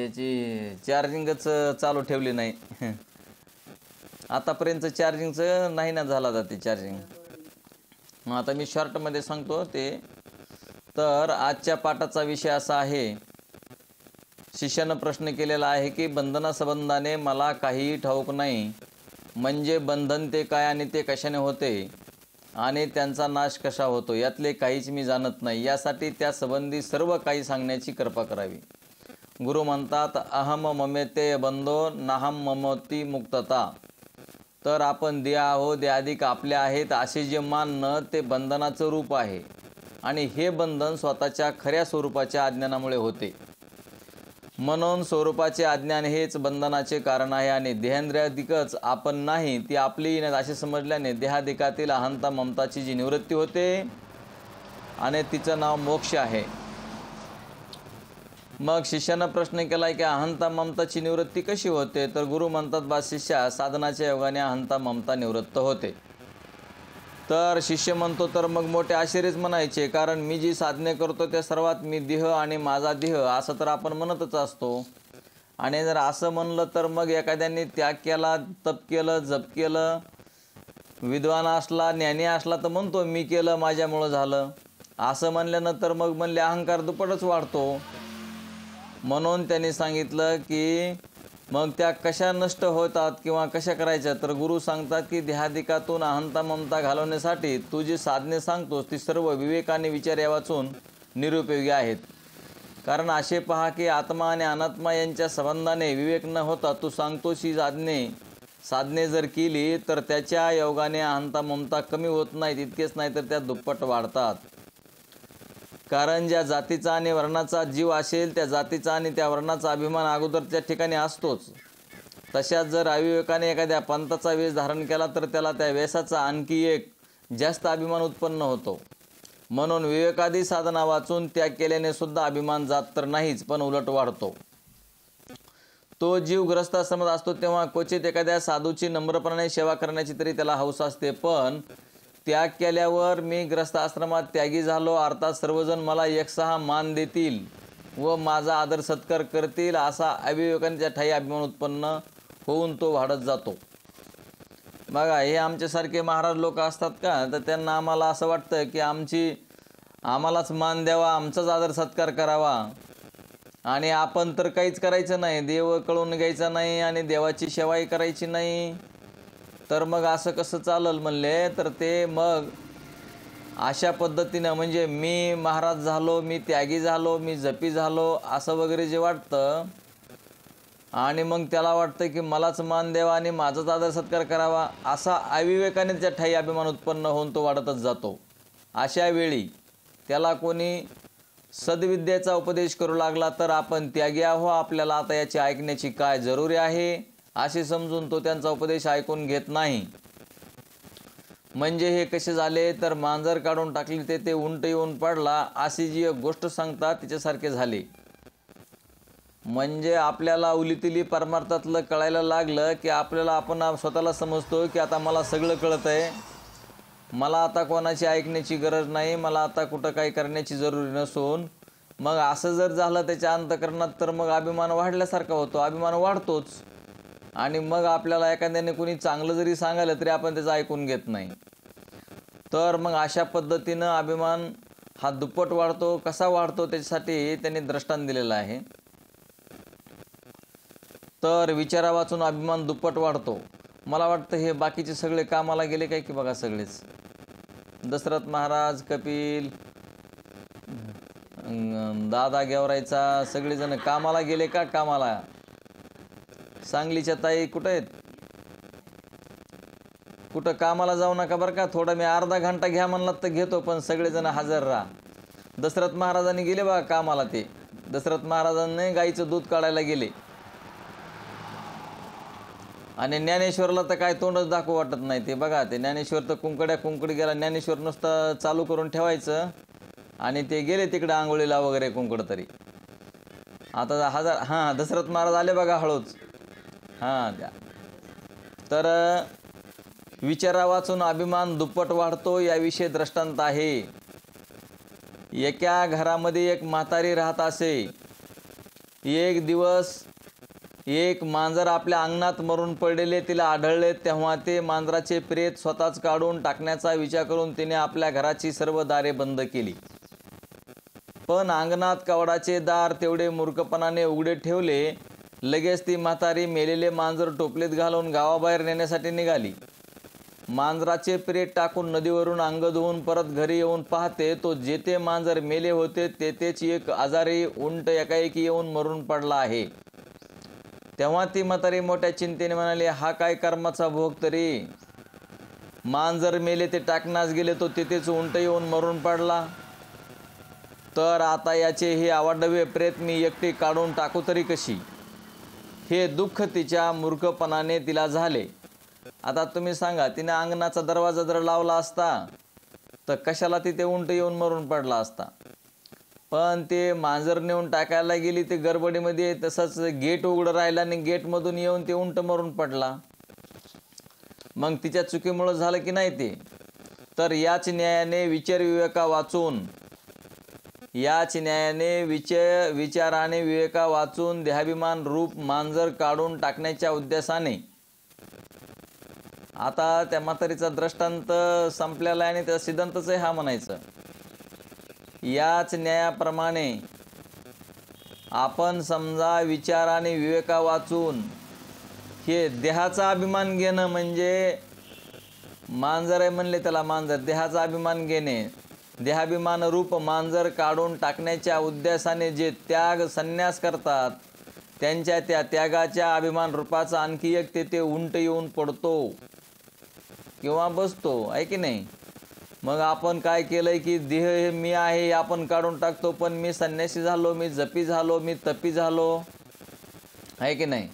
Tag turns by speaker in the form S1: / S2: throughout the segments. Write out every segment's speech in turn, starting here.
S1: याची चार्जिंगच चालू ठेवली नाही. आतापर्यंत चार्जिंगचं नाही ना झाला जाते चार्जिंग. मग आता मी शॉर्टमध्ये सांगतो ते. तर आजच्या पाठाचा विषय असा आहे, शिष्यानं प्रश्न केलेला आहे की बंधनासंबंधाने मला काहीही ठाऊक नाही, म्हणजे बंधन ते काय आणि ते कशाने होते आणि त्यांचा नाश कसा होतो यातले काहीच मी जाणत नाही. यासाठी त्या संबंधी सर्व काही सांगण्याची कृपा करावी. गुरु म्हणतात, अहम ममेते बंधो नाहम ममती मुक्तता. तर आपण देह आहोत, देहाधिक आपले आहेत असे जे मानणं ते बंधनाचं रूप आहे आणि हे बंधन स्वतःच्या खऱ्या स्वरूपाच्या अज्ञानामुळे होते. म्हणून स्वरूपाचे अज्ञान हेच बंधनाचे कारण आहे आणि देहेंद्रियाधिकच आपण नाही ती आपली नाही असे समजल्याने देहाधिकातील अहंता ममताची जी निवृत्ती होते आणि तिचं नाव मोक्ष आहे. मग शिष्यानं प्रश्न केला की अहंता ममताची निवृत्ती कशी होते. तर गुरु म्हणतात, बा शिष्या, साधनाच्या योगाने अहंता ममता निवृत्त होते. तर शिष्य म्हणतो, तर मग मोठे आश्चर्यच म्हणायचे, कारण मी जी साधने करतो त्या सर्वात मी देह आणि माझा देह असं तर आपण म्हणतच असतो. आणि जर असं म्हणलं तर मग एखाद्याने त्याग केला, तप केलं, जप केलं, विद्वान असला, ज्ञानी असला तर म्हणतो मी केलं, माझ्यामुळं झालं. असं म्हणल्यानंतर मग म्हणले अहंकार दुप्पटच वाढतो. म्हणून त्यांनी सांगितलं की मग त्या कशा नष्ट होतात किंवा कशा करायच्या. तर गुरु सांगतात की देहाधिकातून अहंता ममता घालवण्यासाठी तू जी साधने सांगतोस ती सर्व विवेकाने विचार या वाचून निरुपयोगी आहेत. कारण असे पहा की आत्मा आणि अनात्मा यांच्या संबंधाने विवेक न होता तू सांगतोस ही साधने जर केली तर त्याच्या योगाने अहंता ममता कमी होत नाहीत. इतकेच नाही तर त्या दुप्पट वाढतात. कारण ज्या जातीचा आणि वर्णाचा जीव असेल त्या जातीचा आणि त्या वर्णाचा अभिमान अगोदरच्या ठिकाणी असतोच. तशाच जर अविवेकाने एखाद्या पंथाचा वेश धारण केला तर त्याला त्या वेशाचा आणखी एक जास्त अभिमान उत्पन्न होतो. म्हणून विवेकादी साधना वाचून त्याग केल्याने सुद्धा अभिमान जात तर नाहीच, पण उलट वाढतो. तो जीव ग्रस्ताश्रमात असतो तेव्हा क्वचित एखाद्या साधूची नम्रपणाने सेवा करण्याची तरी त्याला हौस असते. पण त्याग केल्यावर मी ग्रस्त आश्रमात त्यागी झालो अर्थात सर्वजण मला एकसहा मान देतील व माझा आदर सत्कार करतील असा अविवेकाने त्या ठाई अभिमान उत्पन्न होऊन तो वाढत जातो. बघा, हे आमच्यासारखे महाराज लोक असतात का, तर त्यांना आम्हाला असं वाटतं की आम्हालाच मान द्यावा, आमचाच आदर सत्कार करावा आणि आपण तर काहीच करायचं नाही, देव कळून घ्यायचा नाही आणि देवाची सेवाही करायची नाही. तर मग असं कसं चालल म्हणले. तर ते मग अशा पद्धतीनं म्हणजे मी महाराज झालो, मी त्यागी झालो, मी जपी झालो असं वगैरे जे वाटतं आणि मग त्याला वाटतं की मलाच मान द्यावा आणि माझाच आदर सत्कार करावा असा अविवेकाने त्या ठाई अभिमान उत्पन्न होऊन तो वाढतच जातो. अशा वेळी त्याला कोणी सद्विद्येचा उपदेश करू लागला तर आपण त्यागी आहो, आपल्याला आता याची ऐकण्याची काय जरुरी आहे असे समजून तो त्यांचा उपदेश ऐकून घेत नाही. म्हणजे हे कसे झाले तर मांजर काढून टाकली ते उंट येऊन पडला अशी जी एक गोष्ट सांगतात तिच्यासारखे झाले. म्हणजे आपल्याला उलीतिली परमार्थातलं कळायला लागलं की आपण स्वतःला समजतो की आता मला सगळं कळत आहे, मला आता कोणाची ऐकण्याची गरज नाही, मला आता कुठं काही करण्याची जरुरी नसून मग असं जर झालं त्याच्या अंतःकरणात तर मग अभिमान वाढल्यासारखा होतो, अभिमान वाढतोच. आणि मग आपल्याला एखाद्याने कोणी चांगलं जरी सांगायला तरी आपण त्याचं ऐकून घेत नाही. तर मग अशा पद्धतीनं अभिमान हा दुप्पट वाढतो. कसा वाढतो त्याच्यासाठी त्यांनी दृष्टांत दिलेलं आहे. तर विचारा वाचून अभिमान दुप्पट वाढतो. मला वाटतं हे बाकीचे सगळे कामाला गेले काय की बघा, सगळेच दशरथ महाराज, कपिल, दादा गेवरायचा सगळेजण कामाला गेले का. कामाला सांगलीच्या ताई कुठं आहेत, कुठं कामाला जाऊ नका बरं का. थोडं मी अर्धा घंटा घ्या म्हणलात तर घेतो, पण सगळेजण हजर राहा. दशरथ महाराजांनी गेले बघा कामाला. ते दशरथ महाराजांनी गाईचं दूध काढायला गेले आणि ज्ञानेश्वरला तर काय तोंडच दाखवू वाटत नाही. ते बघा, ते ज्ञानेश्वर तर कुंकडी गेला. ज्ञानेश्वर नुसतं चालू करून ठेवायचं आणि ते गेले तिकडे आंघोळीला वगैरे कुंकड. तरी आता दशरथ महाराज आले बघा हळूच. द्या. तर विचारा वाचून अभिमान दुप्पट वाढतो याविषयी दृष्टांत आहे. एका घरामध्ये एक म्हातारी राहत असे. एक दिवस एक मांजर आपल्या अंगणात मरून पडलेले तिला आढळले, तेव्हा ते मांजराचे प्रेत स्वतःच काढून टाकण्याचा विचार करून तिने आपल्या घराची सर्व दारे बंद केली. पण अंगणात कवडाचे दार तेवढे मूर्खपणाने उघडे ठेवले. लगेच ती म्हातारी मेलेले मांजर टोपलीत घालून गावाबाहेर नेण्यासाठी निघाली. मांजराचे प्रेत टाकून नदीवरून अंग धुवून परत घरी येऊन पाहते, तो जेथे मांजर मेले होते तेथेच एक आजारी उंट एकाएकी येऊन मरून पडला आहे. तेव्हा ती म्हातारी मोठ्या चिंतेने म्हणाली, हा काय कर्माचा भोग तरी. मांजर मेले ते टाकण्यास गेले, तो तेथेच उंट येऊन मरून पडला. तर आता याचे हे अवाढव्य प्रेत मी एकटी काढून टाकू तरी कशी. हे दुःख तिच्या मूर्खपणाने तिला झाले. आता तुम्ही सांगा, तिने अंगणाचा दरवाजा जर लावला असता तर कशाला तिथे उंट येऊन मरून पडला असता. पण ते मांजर नेऊन टाकायला गेली ते गडबडीमध्ये, तसंच गेट उघडं राहिलं आणि गेटमधून येऊन ते उंट मरून पडला. मग तिच्या चुकीमुळं झालं की नाही ते. तर याच न्यायाने विचाराने विवेका वाचून देहाभिमान रूप मांजर काढून टाकण्याच्या उद्देशाने, आता त्या म्हातारीचा दृष्टांत संपलेला आहे आणि त्याचा सिद्धांतच आहे हा म्हणायचं. याच न्यायाप्रमाणे आपण समजा विचाराने विवेका वाचून हे देहाचा अभिमान घेणं, म्हणजे मांजर आहे म्हणले त्याला मांजर, देहाचा अभिमान घेणे, देहाभिमान रूप मांजर काढून टाकण्याच्या उद्देशाने जे त्याग संन्यास करतात, त्यांच्या त्या त्यागाच्या अभिमान रूपाचा आणखी एक तेथे उंट येऊन पडतो किंवा बसतो, आहे की नाही. मग आपण काय केलंय की देह हे मी आहे हे आपण काढून टाकतो, पण मी संन्यासी झालो, मी जपी झालो, मी तपी झालो, आहे की नाही.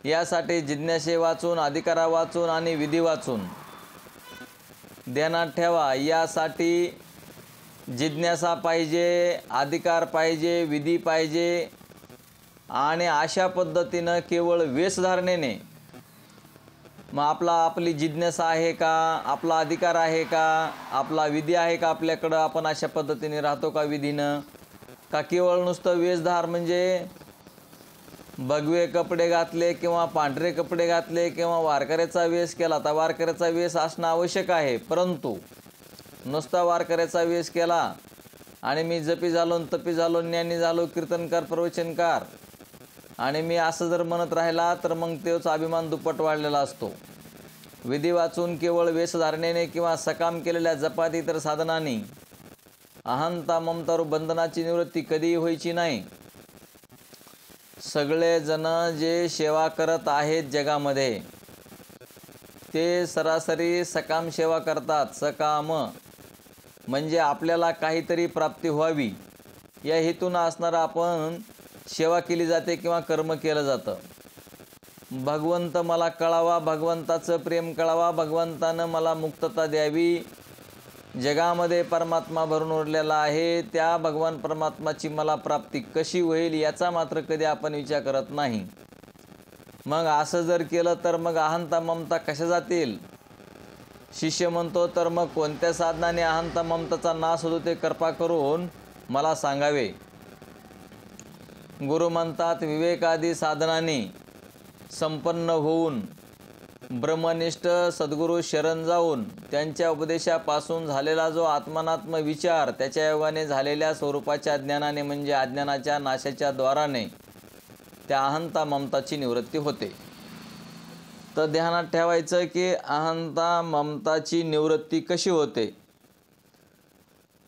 S1: यासाठी जिज्ञासे वाचून, अधिकारा वाचून आणि विधी वाचून ध्यानात ठेवा. यासाठी जिज्ञासा पाहिजे, अधिकार पाहिजे, विधी पाहिजे. आणि अशा पद्धतीनं केवळ वेशधारणेने मग आपली जिज्ञासा आहे का, आपला अधिकार आहे का, आपला विधी आहे का आपल्याकडं, आपण अशा पद्धतीने राहतो का विधीनं, का केवळ नुसतं वेशधार म्हणजे भगवे कपडे घातले किंवा पांढरे कपडे घातले किंवा वारकऱ्याचा वेश केला. तर वारकऱ्याचा वेश असणं आवश्यक आहे, परंतु नुसता वारकऱ्याचा वेश केला आणि मी जपी झालो, तपी झालो, ज्ञानी झालो, कीर्तनकार, प्रवचनकार आणि मी असं जर म्हणत राहिला तर मग तोच अभिमान दुप्पट वाढलेला असतो. विधी वाचून केवळ वेशधारणेने किंवा सकाम केलेल्या जपात इतर साधनांनी अहंता ममता रूप बंधनाची निवृत्ती कधीही व्हायची नाही. सगळेजण जे सेवा करत आहेत जगामध्ये ते सरासरी सकाम सेवा करतात. सकाम म्हणजे आपल्याला काहीतरी प्राप्ती व्हावी या हेतून असणारं आपण सेवा केली जाते किंवा कर्म केलं जातं. भगवंत मला कळावा, भगवंताचं प्रेम कळावा, भगवंतानं मला मुक्तता द्यावी, जगामध्ये परमात्मा भरून उरलेला आहे, त्या भगवान परमात्माची मला प्राप्ती कशी होईल याचा मात्र कधी आपण विचार करत नाही. मग असं जर केलं तर मग अहंता ममता कशा जातील. शिष्य म्हणतो, तर मग कोणत्या साधनाने अहंता ममताचा नाश होतो ते कृपा करून मला सांगावे. गुरु म्हणतात, विवेकादी साधनांनी संपन्न होऊन ब्रह्मनिष्ठ सद्गुरू शरण जाऊन त्यांच्या उपदेशापासून झालेला जो आत्मनात्म विचार, त्याच्या योगाने झालेल्या स्वरूपाच्या ज्ञानाने म्हणजे अज्ञानाच्या नाशाच्या द्वाराने त्या अहंता ममताची निवृत्ती होते. तर ध्यानात ठेवायचं की अहंता ममताची निवृत्ती कशी होते.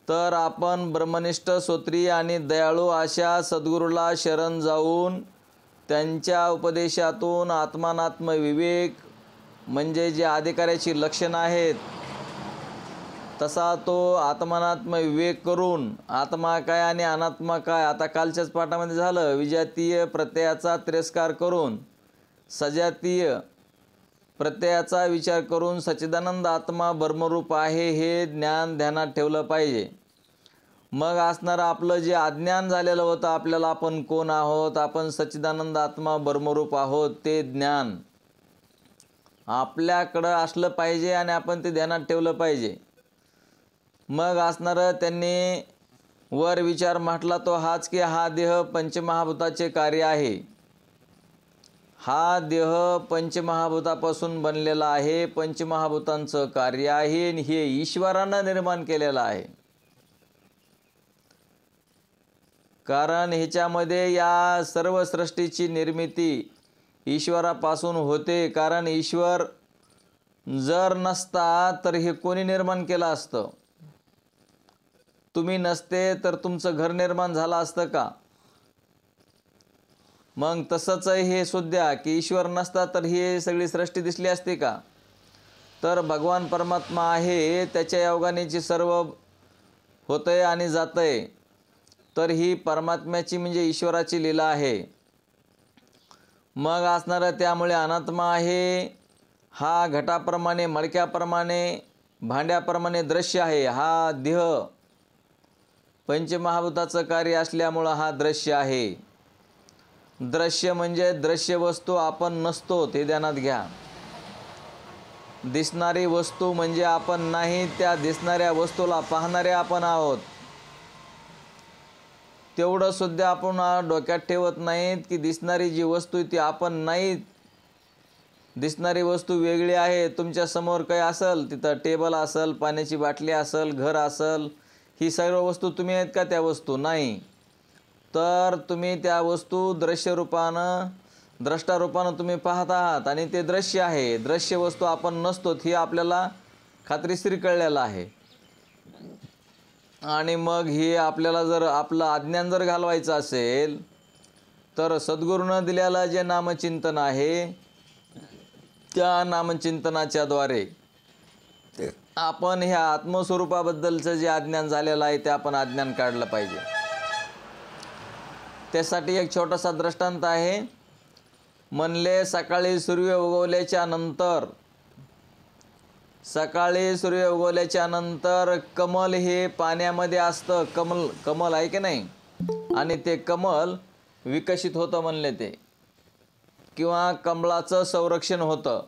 S1: तर आपण ब्रह्मनिष्ठ स्तोत्री आणि दयाळू अशा सद्गुरूला शरण जाऊन त्यांच्या उपदेशातून आत्मानात्म विवेक म्हणजे जे अधिकाऱ्याची लक्षणं आहेत तसा तो आत्मानात्म विवेक करून आत्मा काय आणि अनात्मा काय, आता कालच्याच पाठामध्ये झालं, विजातीय प्रत्ययाचा तिरस्कार करून सजातीय प्रत्ययाचा विचार करून सच्चिदानंद आत्मा ब्रह्मरूप आहे हे ज्ञान ध्यानात ठेवलं पाहिजे. मग असणारं आपलं जे अज्ञान झालेलं होतं, आपल्याला आपण कोण आहोत, आपण सच्चिदानंद आत्मा ब्रह्मरूप आहोत, ते ज्ञान आपल्याकडं असलं पाहिजे आणि आपण ते ध्यानात ठेवलं पाहिजे. मग असणारं त्यांनी वर विचार म्हटला तो हाच की हा देह पंचमहाभूताचे कार्य आहे. हा देह पंचमहाभूतापासून बनलेला आहे, पंचमहाभूतांचं कार्य आहे आणि हे ईश्वरानं निर्माण केलेलं आहे. कारण ह्याच्यामध्ये या सर्व सृष्टीची निर्मिती ईश्वरापासून होते. कारण ईश्वर जर नसता तर हे कोणी निर्माण केलं असतं? तुम्ही नसते तर तुमचं घर निर्माण झालं असतं का? मग तसंच हे सुद्धा की ईश्वर नसता तर ही सगळी सृष्टी दिसली असते का? तर भगवान परमात्मा आहे, त्याच्या योगाने जे सर्व होतंय आणि जातंय. तर ही परमात्म्याची म्हणजे ईश्वराची लीला आहे. मग असणारं त्यामुळे अनात्मा आहे. हा घटाप्रमाणे, मडक्याप्रमाणे, भांड्याप्रमाणे दृश्य आहे. हा देह पंचमहाभूताचं कार्य असल्यामुळं हा दृश्य आहे. दृश्य म्हणजे दृश्य वस्तू आपण नसतो, ते ध्यानात घ्या. दिसणारी वस्तू म्हणजे आपण नाही, त्या दिसणाऱ्या वस्तूला पाहणारे आपण आहोत. तेवढं सुद्धा आपण डोक्यात ठेवत नाहीत की दिसणारी जी वस्तू ती आपण नाही. दिसणारी वस्तू वेगळी आहे. तुमच्या समोर काही असेल, तिथं टेबल असेल, पाण्याची बाटली असेल, घर असेल, ही सर्व वस्तू तुम्ही आहेत का? त्या वस्तू नाही. तर तुम्ही त्या वस्तू दृश्यरूपानं, द्रष्टारूपानं तुम्ही पाहत आहात आणि ते दृश्य आहे. दृश्य वस्तू आपण नसतो हे आपल्याला खात्रीशीर कळलेलं आहे. आणि मग हे आपल्याला जर आपलं अज्ञान जर घालवायचं असेल तर सद्गुरूनं दिलेलं जे नामचिंतन आहे, त्या नामचिंतनाच्या द्वारे आपण ह्या आत्मस्वरूपाबद्दलचं जे अज्ञान झालेलं आहे ते आपण अज्ञान काढलं पाहिजे. त्यासाठी एक छोटासा दृष्टांत आहे. म्हणले सकाळी सूर्य उगवल्याच्या नंतर, सकाळी सूर्य उगवल्याच्या नंतर कमल हे पाण्यामध्ये असतं. कमल आहे की नाही? आणि ते कमल विकसित होतं म्हणले ते, किंवा कमळाचं संरक्षण होतं.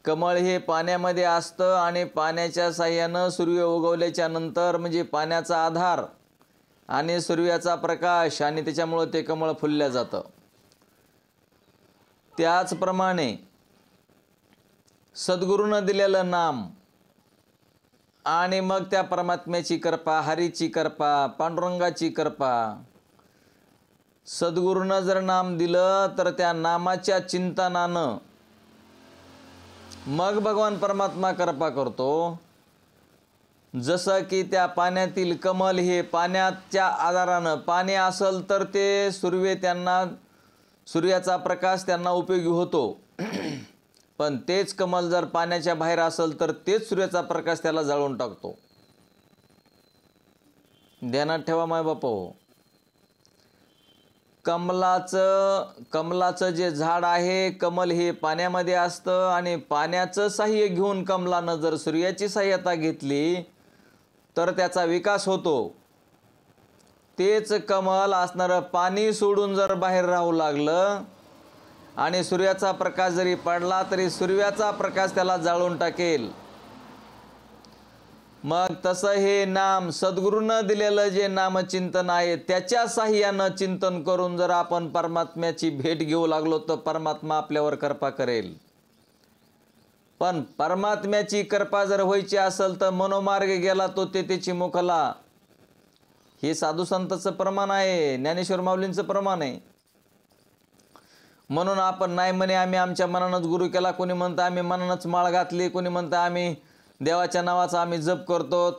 S1: कमळ हे पाण्यामध्ये असतं आणि पाण्याच्या साह्यानं सूर्य उगवल्याच्या नंतर म्हणजे पाण्याचा आधार आणि सूर्याचा प्रकाश आणि त्याच्यामुळं ते कमळ फुललं जातं. त्याचप्रमाणे सद्गुरूनं दिलेलं नाम आणि मग त्या परमात्म्याची कृपा, हरीची कृपा, पांडुरंगाची कृपा. सद्गुरूनं जर नाम दिलं तर त्या नामाच्या चिंतनानं मग भगवान परमात्मा कृपा करतो. जसं की त्या पाण्यातील कमल हे पाण्याच्या आधारानं, पाणी असेल तर ते सूर्याचा प्रकाश त्यांना उपयोगी होतो. पण तेच कमल जर पाण्याच्या बाहेर असेल तर तेच सूर्याचा प्रकाश त्याला जाळून टाकतो. ध्यानात ठेवा माय बापो. कमलाचं जे झाड आहे, कमल हे पाण्यामध्ये असतं आणि पाण्याचं साह्य घेऊन कमलानं जर सूर्याची सहाय्यता घेतली तर त्याचा विकास होतो. तेच कमल असणारं पाणी सोडून जर बाहेर राहू लागलं आणि सूर्याचा प्रकाश जरी पडला तरी सूर्याचा प्रकाश त्याला जाळून टाकेल. मग तसं हे नाम सद्गुरूनं दिलेलं जे नामचिंतन आहे त्याच्या साह्यानं चिंतन करून जर आपण परमात्म्याची भेट घेऊ लागलो तर परमात्मा आपल्यावर कृपा करेल. पण परमात्म्याची कृपा जर व्हायची असेल तर मनोमार्ग गेला तो त्याची मुखला. हे साधू संतांचं प्रमाण आहे, ज्ञानेश्वर माऊलींचं प्रमाण आहे. म्हणून आपण नाही म्हणे आम्ही आमच्या मनानंच गुरु केला, कोणी म्हणतं आम्ही मनानंच माळ घातली, कोणी म्हणतं आम्ही देवाच्या नावाचा आम्ही जप करतो.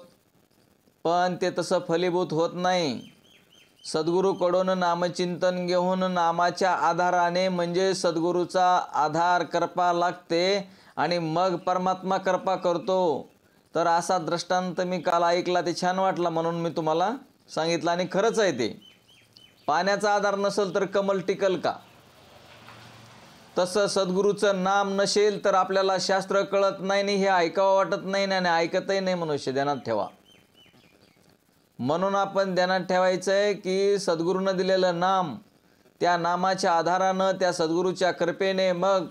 S1: पण ते तसं फलीभूत होत नाही. सद्गुरूकडून नामचिंतन घेऊन नामाच्या आधाराने म्हणजे सद्गुरूचा आधार कृपा लागते आणि मग परमात्मा कृपा करतो. तर असा दृष्टांत मी काल ऐकला, ते छान वाटला म्हणून मी तुम्हाला सांगितलं. आणि खरंच आहे ते. पाण्याचा आधार नसेल तर कमल टिकल का? तसं सद्गुरूचं नाम नसेल तर आपल्याला शास्त्र कळत नाही आणि हे ऐकावं वाटत नाही आणि ऐकतही नाही मनुष्य. ध्यानात ठेवा. म्हणून आपण ध्यानात ठेवायचं आहे की सद्गुरूनं दिलेलं नाम, त्या नामाच्या आधारानं, त्या सद्गुरूच्या कृपेने मग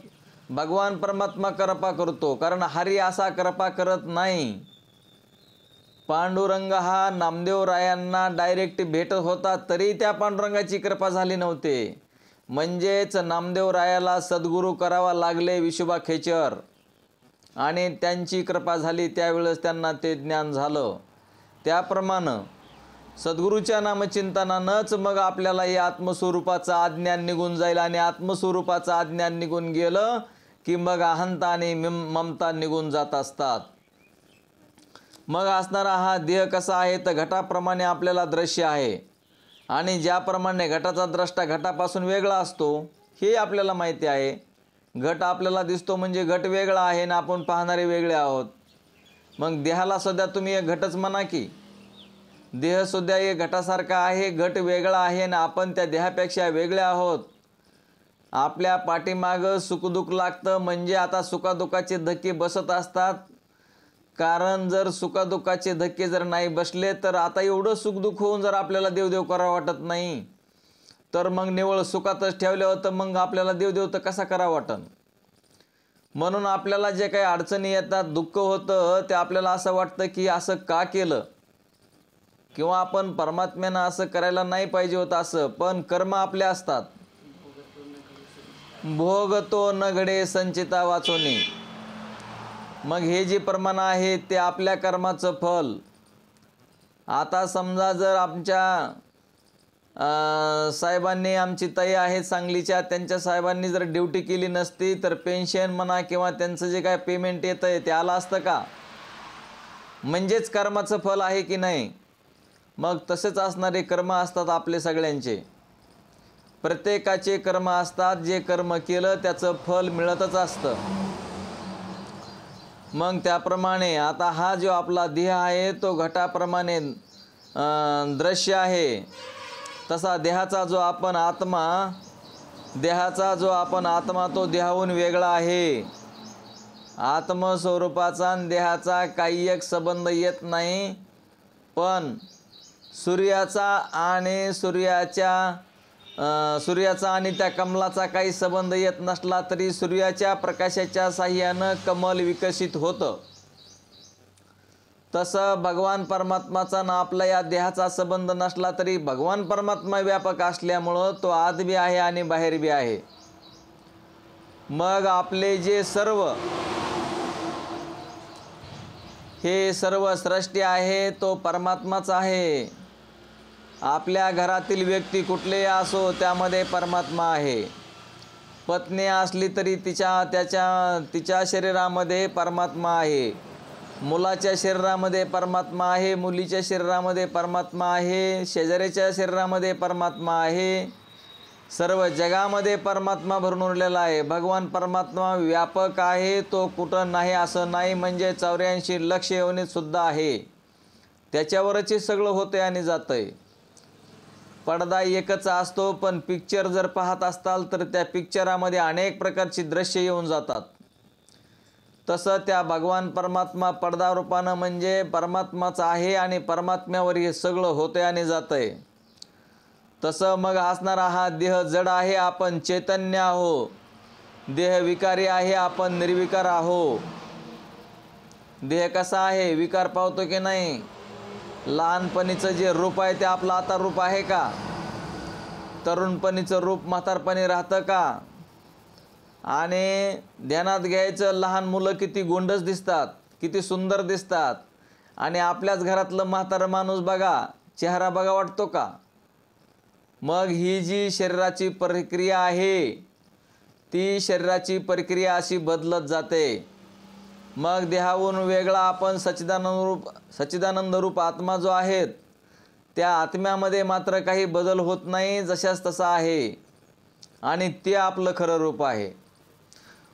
S1: भगवान परमात्मा कृपा करतो. कारण हरी असा कृपा करत नाही. पांडुरंग हा नामदेवरायांना डायरेक्ट भेटत होता, तरी त्या पांडुरंगाची कृपा झाली नव्हते. म्हणजेच नामदेवरायाला सद्गुरू करावा लागले विशोबा खेचर, आणि त्यांची कृपा झाली त्यावेळेस त्यांना ते ज्ञान झालं. त्याप्रमाणे सद्गुरूच्या नामचिंतनानंच मग आपल्याला हे आत्मस्वरूपाचं अज्ञान निघून जाईल, आणि आत्मस्वरूपाचं अज्ञान निघून गेलं की मग अहंता आणि ममता निघून जात असतात. मग असणारा हा देह कसा आहे तर घटाप्रमाणे आपल्याला दृश्य आहे, आणि ज्याप्रमाणे घटाचा द्रष्टा घटापासून वेगळा असतो हे आपल्याला माहिती आहे. घट आपल्याला दिसतो म्हणजे घट वेगळा आहे आणि आपण पाहणारे वेगळे आहोत. मग देहाला सुद्धा तुम्ही एक घटच म्हणा की, देहसुद्धा एक घटासारखा आहे, घट वेगळा आहे आणि आपण त्या देहापेक्षा वेगळे आहोत. आपल्या पाठीमागं सुखदुःख लागतं म्हणजे आता सुखादुःखाचे धक्के बसत असतात. कारण जर सुखादुःखाचे धक्के जर नाही बसले तर आता एवढं सुखदुःख होऊन जर आपल्याला देवदेव करावं वाटत नाही तर मग निवळ सुखातच ठेवलं होतं, मग आपल्याला देवदेव तर कसा करावं वाटन. म्हणून आपल्याला जे काही अडचणी येतात, दुःख होतं, ते आपल्याला असं वाटतं की असं का केलं, किंवा आपण परमात्म्यानं असं करायला नाही पाहिजे होतं असं, पण कर्म आपले असतात. भोग तो न घडे संचिता वाचोनी. मग हे जे प्रमाण आहे ते आपल्या कर्माचं फल. आता समजा जर आमच्या साहेबांनी, आमची ताई आहेत सांगलीच्या, त्यांच्या साहेबांनी जर ड्युटी केली नसती तर पेन्शन म्हणा किंवा त्यांचं जे काय पेमेंट येतं आहे ते आलं असतं का? म्हणजेच कर्माचं फल आहे की नाही. मग तसेच असणारे कर्म असतात आपले सगळ्यांचे, प्रत्येकाचे कर्म असतात. जे कर्म केलं त्याचं फल मिळतच असतं. मग त्याप्रमाणे आता हा जो आपला देह आहे तो घटाप्रमाणे दृश्य आहे, तसा देहाचा जो आपण आत्मा तो देहाहून वेगळा आहे. आत्मस्वरूपाचा आणि देहाचा काही एक संबंध येत नाही, पण सूर्याचा आणि त्या कमलाचा काही संबंध येत नसला तरी सूर्याच्या प्रकाशाच्या साह्यानं कमल विकसित होतं. तसं भगवान परमात्माचा ना आपला या देहाचा संबंध नसला तरी भगवान परमात्मा व्यापक असल्यामुळं तो आत बी आहे आणि बाहेर बी आहे. मग आपले जे हे सर्व सृष्टी आहे तो परमात्माच आहे. आपल्या घरातील व्यक्ती कुठलेही असो त्यामध्ये परमात्मा आहे. पत्नी असली तरी तिच्या शरीरामध्ये परमात्मा आहे, मुलाच्या शरीरामध्ये परमात्मा आहे, मुलीच्या शरीरामध्ये परमात्मा आहे, शेजाऱ्याच्या शरीरामध्ये परमात्मा आहे. सर्व जगामध्ये परमात्मा भरून उरलेला आहे. भगवान परमात्मा व्यापक आहे, तो कुठं नाही असं नाही. म्हणजे 84 लक्ष योनीत सुद्धा आहे. त्याच्यावरच सगळं होतंय आणि जातंय. पडदा एकच असतो, पण पिक्चर जर पाहत असताल तर त्या पिक्चरामध्ये अनेक प्रकारची दृश्य येऊन जातात. तसं त्या भगवान परमात्मा पडदा रूपानं म्हणजे परमात्माच आहे आणि परमात्म्यावर हे सगळं होतंय आणि जातंय. तसं मग असणारा हा देह जड आहे, आपण चैतन्य आहो. देह विकारी आहे, आपण निर्विकार आहो. देह कसा आहे, विकार पावतो की नाही. लहानपणीचं जे रूप आहे ते आपलं आता रूप आहे का? तरुणपणीचं रूप म्हातारपणी राहतं का? आणि ध्यानात घ्यायचं, लहान मुलं किती गोंडस दिसतात, किती सुंदर दिसतात, आणि आपल्याच घरातलं म्हातारं माणूस बघा, चेहरा बघा वाटतो का? मग ही जी शरीराची प्रक्रिया आहे ती शरीराची प्रक्रिया अशी बदलत जाते. मग देहाहून वेगळा आपण सच्चिदानंद रूप आत्मा जो आहे त्या आत्म्यामध्ये मात्र काही बदल होत नाही, जशाच तसा आहे, आणि ते आपलं खरं रूप आहे.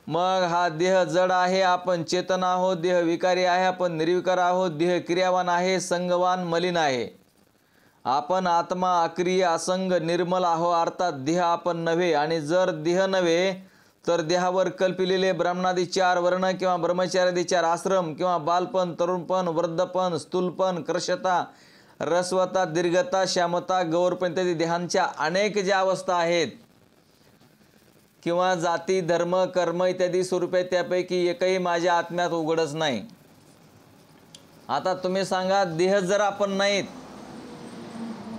S1: मग हा देह जड आहे, आपण चेतन आहोत. देह विकारी आहे, आपण निर्विकार आहोत. देह क्रियावान आहे, संगवान, मलिन आहे. आपण आत्मा अक्रिय, असंग, निर्मल आहो. अर्थात देह आपण नव्हे, आणि जर देह नव्हे तर देहावर कल्पिलेले ब्राह्मणादी 4 वर्ण किंवा ब्रह्मचार्यादी 4 आश्रम किंवा बालपण, तरुणपण, वृद्धपण, स्थूलपण, कृशता, रस्वता, दीर्घता, श्यामता, गौरपण इत्यादी देहांच्या अनेक ज्या अवस्था आहेत किंवा जाती, धर्म, कर्म इत्यादी स्वरूपे त्यापैकी एकही माझ्या आत्म्यात उघडच नाही. आता तुम्ही सांगा, देह जर आपण नाहीत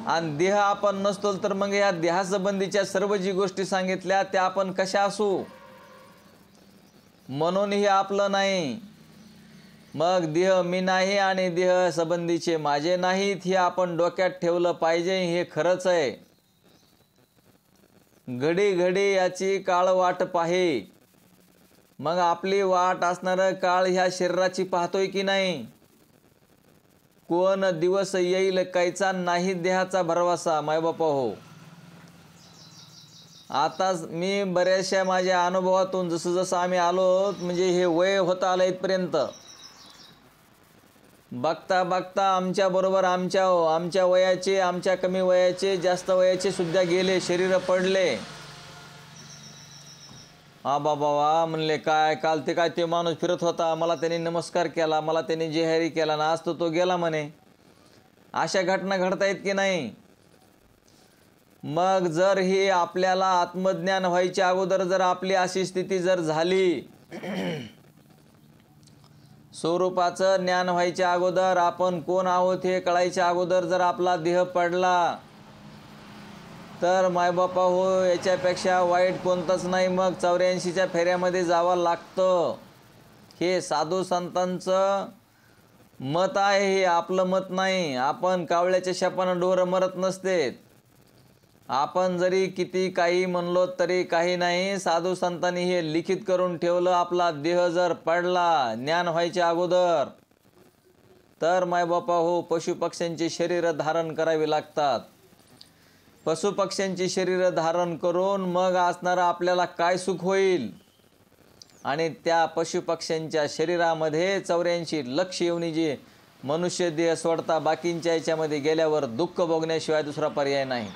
S1: आणि देह आपण नसतो तर मग या देहासंबंधीच्या सर्व जी गोष्टी सांगितल्या त्या आपण कशा असू? म्हणून हे आपलं नाही. मग देह मी नाही आणि देह संबंधीचे माझे नाहीत हे आपण डोक्यात ठेवलं पाहिजे. हे खरंच आहे. घडी घडी याची काळ वाट पाहे. मग आपली वाट असणारं काळ ह्या शरीराची पाहतोय की नाही? कोण दिवस येईल कायचा नाही देहाचा भरवसा. मायबापा हो, आता मी बऱ्याचशा माझ्या अनुभवातून जसं जसं आम्ही आलो, म्हणजे हे वय होतं आलं इथपर्यंत, बघता बघता आमच्याबरोबर आमच्या वयाचे, आमच्या कमी वयाचे, जास्त वयाचे सुद्धा गेले, शरीर पडले. बाबा म्हणले, काय काल ते काय ते माणूस फिरत होता, मला त्यांनी नमस्कार केला, मला त्यांनी जेहारी केला ना, आज तो गेला म्हणे. अशा घटना घडतायत की नाही? मग जर हे आपल्याला आत्मज्ञान व्हायच्या अगोदर जर आपली अशी स्थिती जर झाली, स्वरूपाचं ज्ञान व्हायच्या अगोदर, आपण कोण आहोत हे कळायच्या अगोदर जर आपला देह पडला, तर मायबापा हो, याच्यापेक्षा वाईट कोणतंच नाही. मग 84च्या फेऱ्यामध्ये जावं लागतं. हे साधू संतांचं मत आहे, हे आपलं मत नाही. आपण कावळ्याच्या शापानं डोरं मरत नसते. आपण जरी किती काही म्हणलो तरी काही नाही. साधू संतांनी हे लिखित करून ठेवलं, आपला देह जर पडला ज्ञान व्हायच्या अगोदर, तर मायबापा हो, पशुपक्ष्यांची शरीर धारण करावी लागतात. पशुपक्ष्यांची शरीर धारण करून मग असणारं आपल्याला काय सुख होईल? आणि त्या पशुपक्ष्यांच्या शरीरामध्ये 84 लक्ष येऊनी जे मनुष्य देह सोडता, बाकींच्या याच्यामध्ये गेल्यावर दुःख भोगण्याशिवाय दुसरा पर्याय नाही.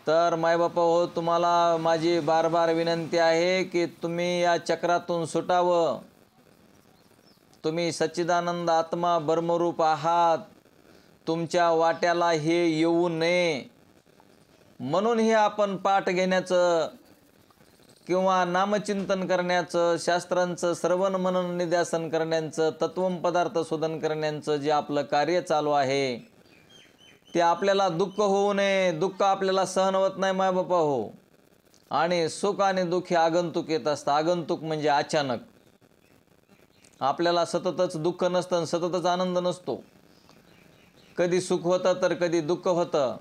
S1: तर मायबापा हो, तुम्हाला माझी बार बार विनंती आहे की तुम्ही या चक्रातून सुटावं. तुम्ही सच्चिदानंद आत्मा ब्रह्मरूप आहात. तुमच्या वाट्याला हे येऊ नये म्हणून हे आपण पाठ घेण्याचं किंवा नामचिंतन करण्याचं, शास्त्रांचं श्रवण मनन निध्यासन करण्याचं, तत्वम पदार्थ शोधन करण्याचं जे आपलं कार्य चालू आहे, ते आपल्याला दुःख होऊ नये. दुःख आपल्याला सहन होत नाही मायबापा हो. आणि सुख आणि दुःख हे आगंतुक येत असतं. आगंतुक म्हणजे अचानक. आपल्याला सततच दुःख नसतं, सततच आनंद नसतो. कधी सुख होतं तर कधी दुःख होतं,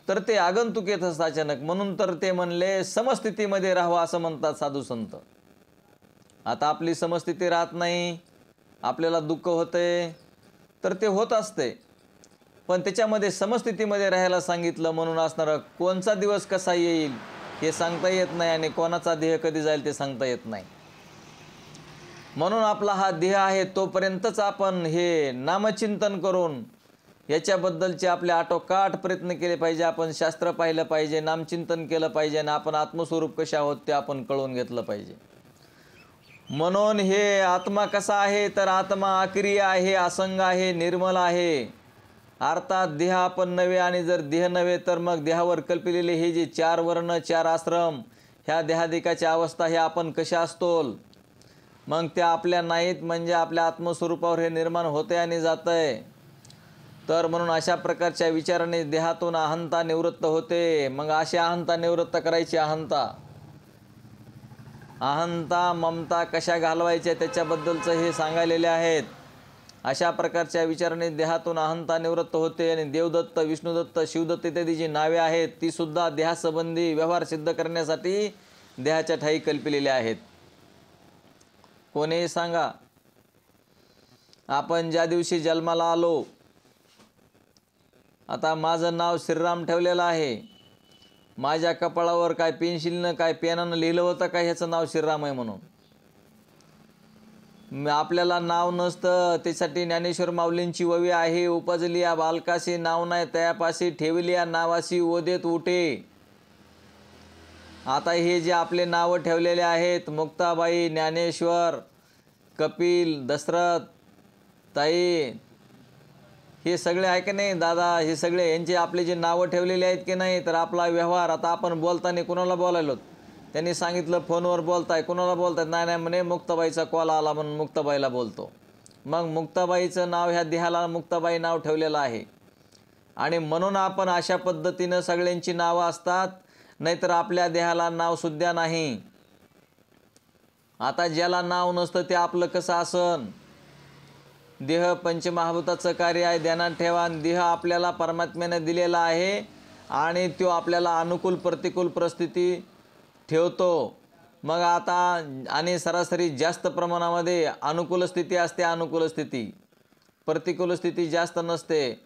S1: तर ते आगंतुक येत असतं अचानक. म्हणून तर ते म्हणले समस्थितीमध्ये राहावं असं म्हणतात साधू संत. आता आपली समस्थिती राहत नाही, आपल्याला दुःख होते, तर ते होत असते, पण त्याच्यामध्ये समस्थितीमध्ये राहायला सांगितलं. म्हणून असणारा कोणचा दिवस कसा येईल हे सांगता येत नाही आणि कोणाचा देह कधी जाईल ते सांगता येत नाही. म्हणून आपला हा देह आहे तोपर्यंतच आपण हे नामचिंतन करून याच्याबद्दलचे आपले आटोकाट प्रयत्न केले पाहिजे. आपण शास्त्र पाहिलं पाहिजे, नामचिंतन केलं पाहिजे आणि आपण आत्मस्वरूप कशा आहोत ते आपण कळून घेतलं पाहिजे. म्हणून हे आत्मा कसा आहे, तर आत्मा अक्रिय आहे, असंग आहे, निर्मल आहे. अर्थात देह आपण नव्हे, आणि जर देह नव्हे तर मग देहावर कल्पिलेले हे जे 4 वर्ण 4 आश्रम, ह्या देहादिकाच्या अवस्था ह्या आपण कशा असतो, मग त्या आपल्या नाहीत. म्हणजे आपल्या आत्मस्वरूपावर हे निर्माण होते आणि जात आहे. तर म्हणून अशा प्रकारच्या विचाराने देहातून अहंता निवृत्त होते. मग अशी अहंता निवृत्त करायची. अहंता ममता कशा घालवायच्या त्याच्याबद्दलचं हे सांगायलेले आहेत. अशा प्रकारच्या विचाराने देहातून अहंता निवृत्त होते. आणि देवदत्त, विष्णुदत्त, शिवदत्त इत्यादी जी नावे आहेत ती सुद्धा देहासंबंधी व्यवहार सिद्ध करण्यासाठी देहाच्या ठाई कल्पिलेल्या आहेत. कोणीही सांगा, आपण ज्या दिवशी जन्माला आलो, आता माझं नाव श्रीराम ठेवलेलं आहे, माझ्या कपाळावर काय पेन्सिलनं काय पेनानं लिहिलं होतं का ह्याचं नाव श्रीराम आहे म्हणून? आपल्याला नाव नसतं, त्यासाठी ज्ञानेश्वर माऊलींची ववी आहे, उपजली या बालकाशी नाव नाही तयापाशी, ठेवली या नावाशी ओदेत उठे. आता हे जे आपले नावं ठेवलेले आहेत, मुक्ताबाई, ज्ञानेश्वर, कपिल, दशरथ, ताई, हे सगळे आहे की नाही दादा, हे सगळे यांचे आपले जे नावं ठेवलेले आहेत की नाही, तर आपला व्यवहार, आता आपण बोलताना कुणाला बोलायलो, त्यांनी सांगितलं फोनवर बोलताय, कुणाला बोलताय, नाही नाही म्हणे मुक्ताबाईचा कॉल आला म्हणून मुक्ताबाईला बोलतो. मग मुक्ताबाईचं नाव ह्या देहाला मुक्ताबाई नाव ठेवलेलं आहे आणि म्हणून आपण अशा पद्धतीनं सगळ्यांची नावं असतात, नाहीतर आपल्या देहाला नावसुद्धा नाही. आता ज्याला नाव नसतं ते आपलं कसं असन? देह पंचमहाभूताचं कार्य आहे, ध्यानात ठेवा. देह आपल्याला परमात्म्याने दिलेला आहे आणि तो आपल्याला अनुकूल प्रतिकूल परिस्थिती ठेवतो. मग आता आणि सरासरी जास्त प्रमाणामध्ये अनुकूल स्थिती असते, अनुकूल स्थिती, प्रतिकूल स्थिती जास्त नसते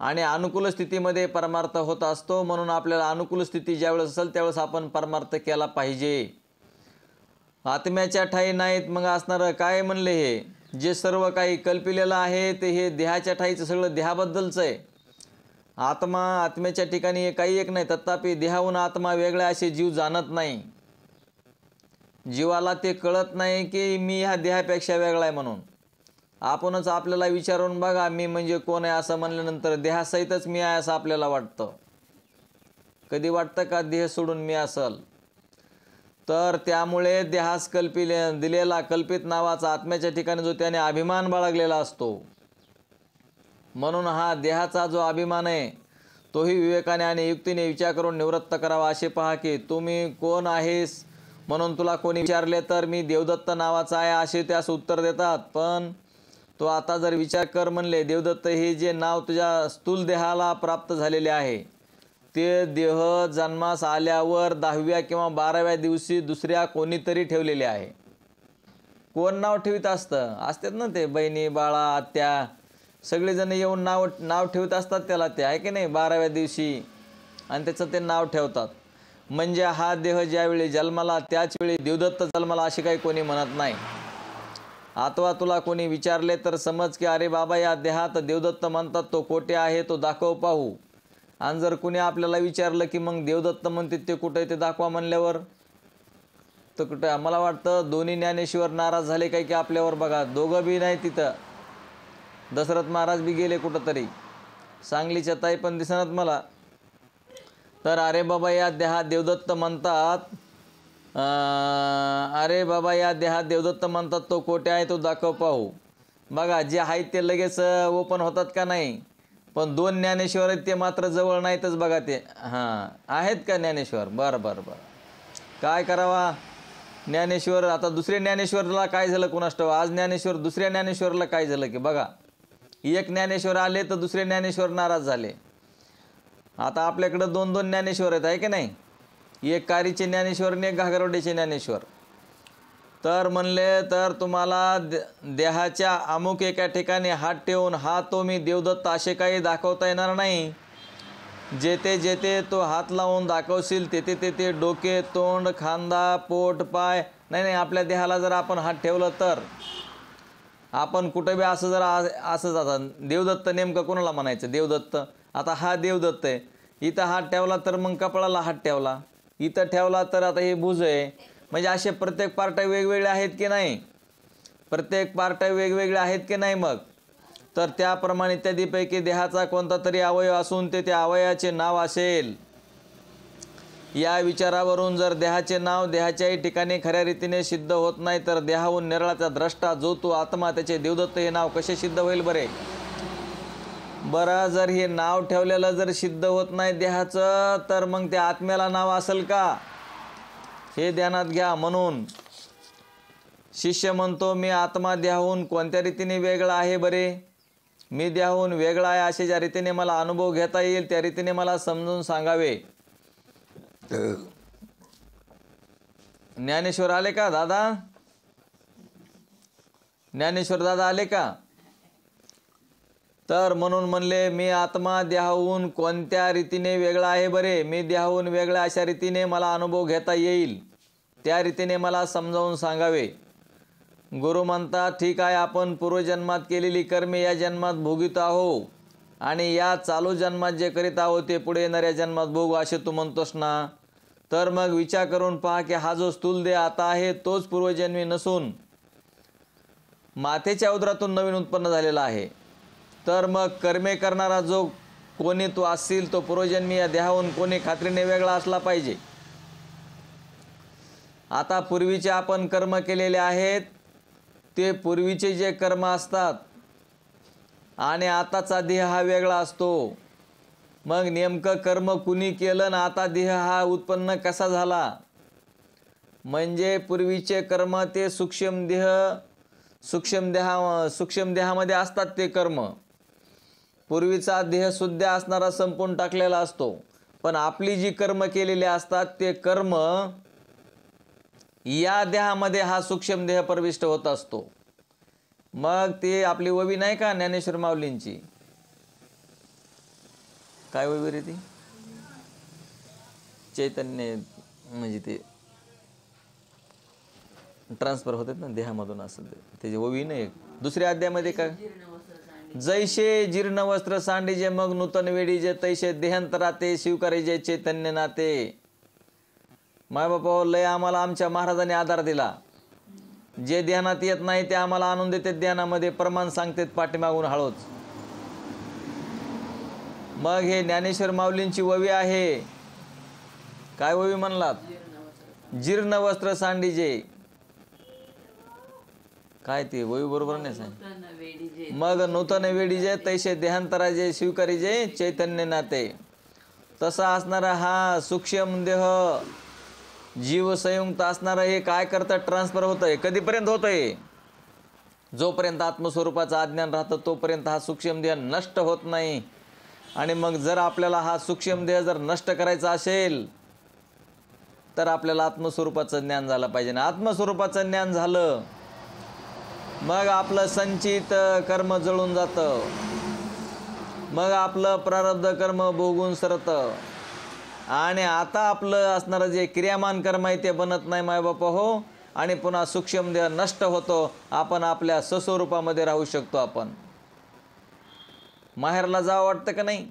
S1: आणि अनुकूल स्थितीमध्ये परमार्थ होत असतो. म्हणून आपल्याला अनुकूल स्थिती ज्यावेळेस असेल त्यावेळेस आपण परमार्थ केला पाहिजे. आत्म्याच्या ठाई नाहीत मग असणारं काय म्हणले? हे जे सर्व काही कल्पिलेलं आहे ते हे देहाच्या ठाईचं सगळं देहाबद्दलचं आहे. आत्म्याच्या ठिकाणी काही एक नाही. तथापि देहाहून आत्मा वेगळा असे जीव जाणत नाही. जीवाला ते कळत नाही की मी ह्या देहापेक्षा वेगळा आहे म्हणून. आपणच आपल्याला विचारून बघा, मी म्हणजे कोण आहे असं म्हणल्यानंतर देहासहितच मी आहे असं आपल्याला वाटतं. कधी वाटतं का देह सोडून मी असल? तर त्यामुळे देहास दिलेला कल्पित नावाचा आत्म्याच्या ठिकाणी जो त्याने अभिमान बाळगलेला असतो, म्हणून हा देहाचा जो अभिमान आहे तोही विवेकाने आणि युक्तीने विचार करून निवृत्त करावा. असे पहा की तुम्ही कोण आहेस म्हणून तुला कोणी विचारले तर मी देवदत्त नावाचा आहे असे त्यास उत्तर देतात. पण तो आता जर विचार कर म्हणले, देवदत्त हे जे नाव तुझ्या स्थूल देहाला प्राप्त झालेले आहे ते देह जन्मास आल्यावर 10व्या किंवा 12व्या दिवशी दुसऱ्या कोणीतरी ठेवलेले आहे. कोण नाव ठेवीत असतात ना, ते बहिणी बाळा आत्या सगळेजण येऊन नाव ठेवत असतात त्याला, ते आहे की नाही, 12व्या दिवशी, आणि त्याचं ते नाव ठेवतात. म्हणजे हा देह ज्यावेळी जन्माला त्याच वेळी देवदत्त जन्माला असे काही कोणी म्हणत नाही. अथवा तुला कोणी विचारले तर समज की अरे बाबा या देहात देवदत्त म्हणतात, तो कोठे आहे तो दाखव पाहू. आणि जर कुणी आपल्याला विचारलं की मग देवदत्त म्हणतात ते कुठे ते दाखवा म्हणल्यावर तर कुठं, मला वाटतं दोन्ही ज्ञानेश्वर नाराज झाले काय की आपल्यावर. बघा दोघं बी नाही तिथं, दशरथ महाराज बी गेले कुठंतरी, सांगलीच्या ताई पण दिसणार मला. तर अरे बाबा या देहात देवदत्त म्हणतात, अरे बाबा या देहात देवदत्त म्हणतात तो कोठे आहे तो दाखव पाहू. बघा जे आहेत ते लगेच ओपन होतात का नाही, पण 2 ज्ञानेश्वर आहेत ते मात्र जवळ नाहीतच. बघा ते हां आहेत का ज्ञानेश्वर? बरं बरं बरं, काय करावा ज्ञानेश्वर. आता दुसऱ्या ज्ञानेश्वरला काय झालं कुणास ठाऊक. आज ज्ञानेश्वर दुसऱ्या ज्ञानेश्वरला काय झालं की बघा, एक ज्ञानेश्वर आले तर दुसरे ज्ञानेश्वर नाराज झाले. आता आपल्याकडं 2 ज्ञानेश्वर आहेत आहे की नाही, एक कारीचे ज्ञानेश्वर आणि एक घागरवड्याचे ज्ञानेश्वर. तर म्हणले तर तुम्हाला देहाच्या अमुक एका ठिकाणी हात ठेवून हा तो मी देवदत्त असे काही दाखवता येणार नाही. जेथे जेथे तो हात लावून दाखवशील तेथे तेथे डोके तोंड खांदा पोट पाय, नाही आपल्या देहाला जर आपण हात ठेवलं तर आपण कुठं बी असं जर असं जातात. देवदत्त नेमकं कोणाला म्हणायचं? देवदत्त. आता हा देवदत्त आहे, इथं हात ठेवला तर मग कपाळाला हात ठेवला, इथं ठेवला तर आता हे भुज आहे. म्हणजे असे प्रत्येक पार्ट वेगवेगळे आहेत की नाही? प्रत्येक पार्ट वेगवेगळे आहेत की नाही? मग तर त्याप्रमाणे इत्यादीपैकी देहाचा कोणता तरी अवयव असून ते त्या अवयवाचे नाव असेल. या विचारावरून जर देहाचे नाव देहाच्याही ठिकाणी खऱ्या रीतीने सिद्ध होत नाही तर देहाहून निराळाचा द्रष्टा जो तो आत्मा त्याचे देवदत्त हे नाव कसे सिद्ध होईल बरे? बरं जर हे नाव ठेवलेलं जर सिद्ध होत नाही देहाचं तर मग त्या आत्म्याला नाव असेल का? हे ध्यानात घ्या. म्हणून शिष्य म्हणतो मी आत्मा देहाहून कोणत्या रीतीने वेगळा आहे बरे? मी देहाहून वेगळा आहे असे ज्या रीतीने मला अनुभव घेता येईल त्या रीतीने मला समजून सांगावे. ज्ञानेश्वर आले का दादा? ज्ञानेश्वर दादा आले का? तर म्हणून म्हणले मी आत्मा देहाहून कोणत्या रीतीने वेगळा आहे बरे? मी देहाहून वेगळा अशा रीतीने मला अनुभव घेता येईल त्या रीतीने मला समजावून सांगावे. गुरु म्हणतात ठीक आहे, आपण पूर्वजन्मात केलेली कर्मे या जन्मात भोगीत आहो आणि या चालू जन्मात जे करीत आहो ते पुढे येणाऱ्या जन्मात भोगू असे तू म्हणतोस ना. तर मग विचार करून पहा की हा जो स्थूल देह आता आहे तोच पूर्वजन्मी नसून मातेच्या उदरातून नवीन उत्पन्न झालेला आहे. तर मग कर्मे करणारा जो कोणी तो असेल तो पूर्वजन्मी या देहाहून कोणी खात्रीने वेगळा असला पाहिजे. आता पूर्वीचे आपण कर्म केलेले आहेत ते पूर्वीचे जे कर्म असतात आणि आताचा देह हा वेगळा असतो. मग नेमकं कर्म कुणी केलं ना आता देह हा उत्पन्न कसा झाला? म्हणजे पूर्वीचे कर्म ते सूक्ष्म देहामध्ये असतात ते कर्म. पूर्वीचा देह शुद्ध असणारा संपून टाकलेला असतो. पण आपली जी कर्म केलेली असतात ते कर्म या देहामध्ये हा सूक्ष्म देह प्रविष्ट होत असतो. मग ते आपली ववी नाही का ज्ञानेश्वर माऊलींची, काय ववी रे ती? चैतन्य म्हणजे ते ट्रान्सफर होतात ना देहामधून, असं त्याची ववी नाही. दुसऱ्या अध्यायामध्ये काय, जैसे जीर्ण वस्त्र सांडीजे मग नूतन वेडीजे तैसे देहांतराते स्वीकारीजे चैतन्य नाते. मायबापा लय आम्हाला आमच्या महाराजांनी आधार दिला. जे ध्यानात येत नाही ते आम्हाला आणून देते ध्यानामध्ये, प्रमाण सांगतात पाठीमागून हळूच. मग हे ज्ञानेश्वर माऊलींची ववी आहे. काय ववी म्हणलात? जीर्ण वस्त्र सांडीजे. काय ते ववी बरोबर नाही सांग. मग नूतन वेडीजे तैसे देहांतराजे स्वीकारीजे चैतन्य नाते. तसा असणारा हा सूक्ष्म देह जीव संयुक्त असणारा हे काय करतं? ट्रान्सफर होतंय. कधीपर्यंत होतंय? जोपर्यंत आत्मस्वरूपाचं अज्ञान राहतं तोपर्यंत हा सूक्ष्म देह नष्ट होत नाही. आणि मग जर आपल्याला हा सूक्ष्म देह जर नष्ट करायचा असेल तर आपल्याला आत्मस्वरूपाचं ज्ञान झालं पाहिजे. ना आत्मस्वरूपाचं ज्ञान झालं मग आपलं संचित कर्म जळून जातं. मग आपलं प्रारब्ध कर्म भोगून सरतं. आणि आता आपलं असणारं जे क्रियामान कर्म आहे ते बनत नाही मायबापा हो. आणि पुन्हा सूक्ष्म देह नष्ट होतो. आपण आपल्या स्वस्वरूपामध्ये राहू शकतो. आपण माहेरला जावं वाटतं का नाही?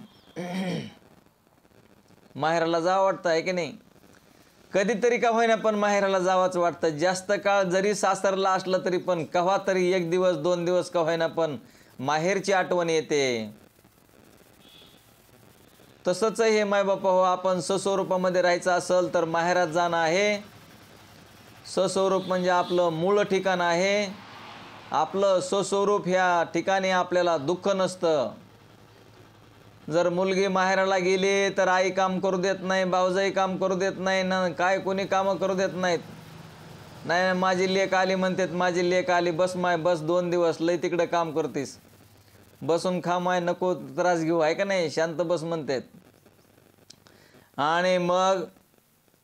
S1: माहेरला जावं वाटतं आहे की नाही? कधीतरी का होईना पण माहेराला जावंच वाटतं. जास्त काळ जरी सासरला असलं तरी पण केव्हा तरी 1 दिवस 2 दिवस का होईना पण माहेरची आठवण येते. तसंच हे मायबापा हो, आपण स्वस्वरूपामध्ये राहायचं असेल तर माहेरात जाणं आहे. स्वस्वरूप म्हणजे आपलं मूळ ठिकाण आहे. आपलं स्वस्वरूप ह्या ठिकाणी आपल्याला दुःख नसतं. जर मुलगी माहेराला गेली तर आई काम करू देत नाही, भाऊजाई काम करू देत नाही ना, काय कोणी कामं करू देत नाहीत. नाही माझी लेक आली म्हणतात, माझी लेक आली, बस माय बस 2 दिवस, लय तिकडं काम करतीस, बसून खा माय, नको त्रास घेऊ, आहे का नाही, शांत बस म्हणतात. आणि मग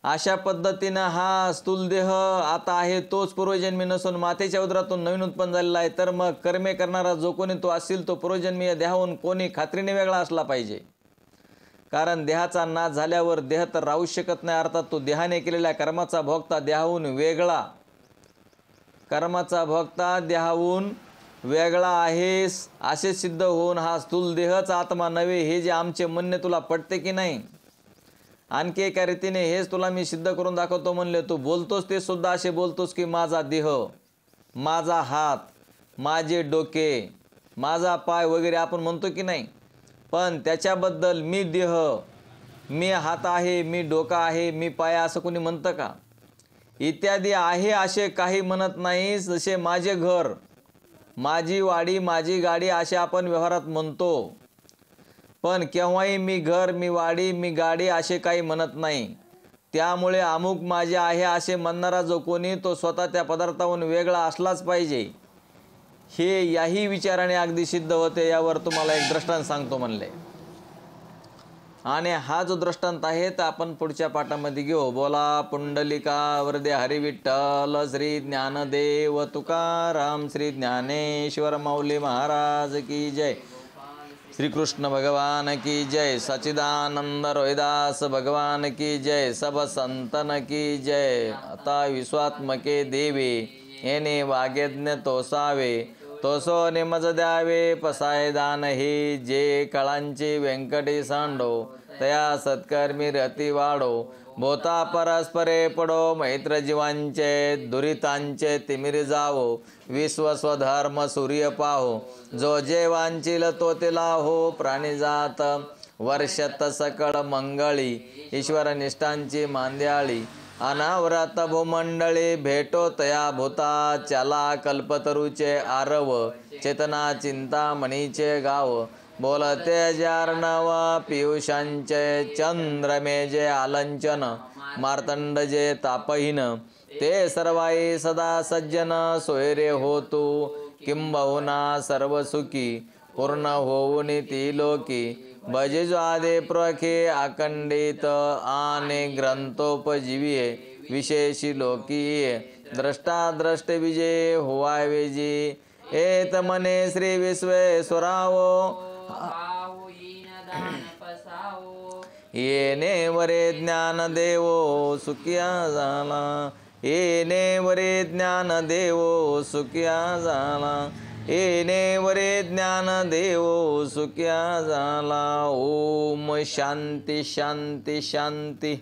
S1: अशा पद्धतीनं हा स्थूलदेह आता आहे तोच पूर्वजन्मी नसून मातेच्या उदरातून नवीन उत्पन्न झालेला आहे. तर मग कर्मे करणारा जो कोणी तो असेल तो पूर्वजन्मीय देहाहून कोणी खात्रीने वेगळा असला पाहिजे. कारण देहाचा नाश झाल्यावर देह तर राहू शकत नाही. अर्थात तो देहाने केलेल्या कर्माचा भोगता देहाहून वेगळा, कर्माचा भोगता देहाहून वेगळा आहे असे सिद्ध होऊन हा स्थूल देहच आत्मा नव्हे हे जे आमचे म्हणणे तुला पटते की नाही? आणखी एका रीतीने हेच तुला मी सिद्ध करून दाखवतो म्हणले. तू बोलतोस ते सुद्धा असे बोलतोस की माझा देह, माझा हात, माझे डोके, माझा पाय वगैरे आपण म्हणतो की नाही. पण त्याच्याबद्दल मी देह, मी हात आहे, मी डोका आहे, मी पाय असं कोणी म्हणतं का? इत्यादी आहे असे काही म्हणत नाही. जसे माझे घर, माझी वाडी, माझी गाडी असे आपण व्यवहारात म्हणतो. पण केव्हाही मी घर, मी वाडी, मी गाडी असे काही म्हणत नाही. त्यामुळे अमुक माझे आहे असे म्हणणारा जो कोणी तो स्वतः त्या पदार्थाहून वेगळा असलाच पाहिजे हे याही विचाराने अगदी सिद्ध होते. यावर तुम्हाला एक दृष्टांत सांगतो म्हणले. आणि हा जो दृष्टांत आहे तर आपण पुढच्या पाठामध्ये घेऊ. बोला पुंडलिका वरदे हरी विठ्ठल श्री ज्ञानदेव तुकाराम श्री ज्ञानेश्वर माऊली महाराज की जय. श्री कृष्ण भगवान की जय. सच्चिदानंद रोहिदास भगवान की जय. सब संतन की जय. आता विश्वात्मके देवे येणे वाग्यज्ञ तोसावे, तोसो निमज द्यावे पसाय दान हे. जे कळांचे व्यंकटी सांडो तया सत्कर्मी रती वाढो. भोता परस्परे पडो मैत्र जीवांचे, दुरितांचे तिमिर जावो. विश्व स्वधर्म सूर्य पाहो, जो जे वांचिल तो तिला हो. प्राणीजात वर्षत सकळ मंगळी, ईश्वर निष्ठांची मांद्याळी. अनावरात भूमंडळी भेटो तया भूता चला कल्पतरूचे आरव चेतना चिंतामणीचे गाव बोलते जार्णव पियुषांचे चंद्रमेजे आलंचन मार्तंड जे तापहीन ते सर्वाई सदा सज्जन सोयरे होतू किंबहुना सर्व सुखी पूर्ण होऊन ती लोकी भजिज्वादे प्रखे अखंडित आने ग्रंथोपजीविये विशेषी लोकीये द्रष्टा द्रष्ट विजय हुवावेजी एत मने श्री विश्वेश्वरावो येने वरे ज्ञान देवो सुखिया झाला येने वरे ज्ञान देवो सुखिया झाला येने वरे ज्ञान देवो सुखिया झाला. ओम शांती शांती शांती.